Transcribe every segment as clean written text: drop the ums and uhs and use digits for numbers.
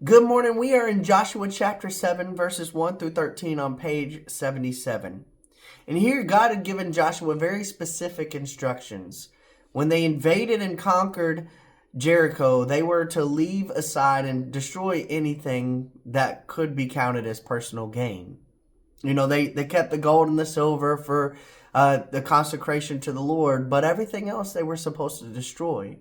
Good morning. We are in Joshua chapter 7, verses 1 through 13 on page 77. And here God had given Joshua very specific instructions. When they invaded and conquered Jericho, they were to leave aside and destroy anything that could be counted as personal gain. They kept the gold and the silver for the consecration to the Lord, but everything else they were supposed to destroy.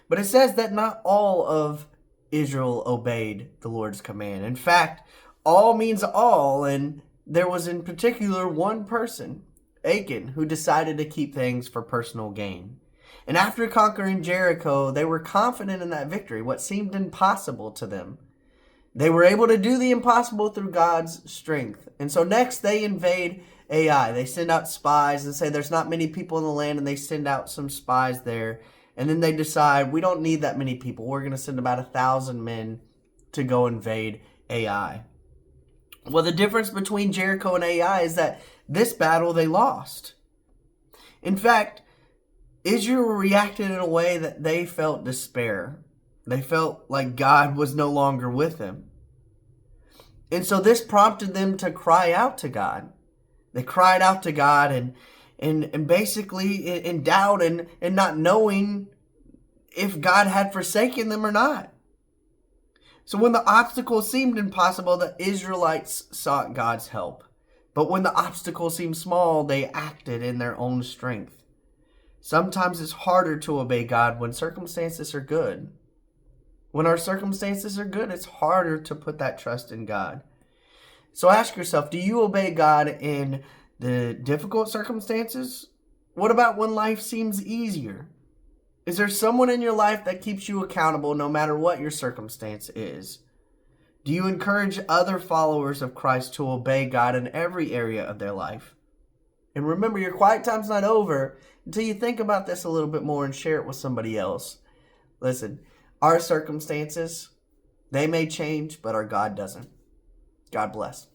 But it says that not all of Israel obeyed the Lord's command. In fact, all means all, and there was in particular one person, Achan, who decided to keep things for personal gain. And after conquering Jericho, they were confident in that victory, what seemed impossible to them. They were able to do the impossible through God's strength. And so next they invade Ai. They send out spies and say there's not many people in the land, and they send out some spies there. And then they decide, we don't need that many people. We're going to send about 1,000 men to go invade Ai. Well, the difference between Jericho and Ai is that this battle they lost. In fact, Israel reacted in a way that they felt despair. They felt like God was no longer with them. And so this prompted them to cry out to God. They cried out to God and basically in doubt and not knowing if God had forsaken them or not. So when the obstacle seemed impossible, the Israelites sought God's help. But when the obstacle seemed small, they acted in their own strength. Sometimes it's harder to obey God when circumstances are good. When our circumstances are good, it's harder to put that trust in God. So ask yourself, do you obey God in the difficult circumstances? What about when life seems easier? Is there someone in your life that keeps you accountable no matter what your circumstance is? Do you encourage other followers of Christ to obey God in every area of their life? And remember, your quiet time's not over until you think about this a little bit more and share it with somebody else. Listen, our circumstances, they may change, but our God doesn't. God bless.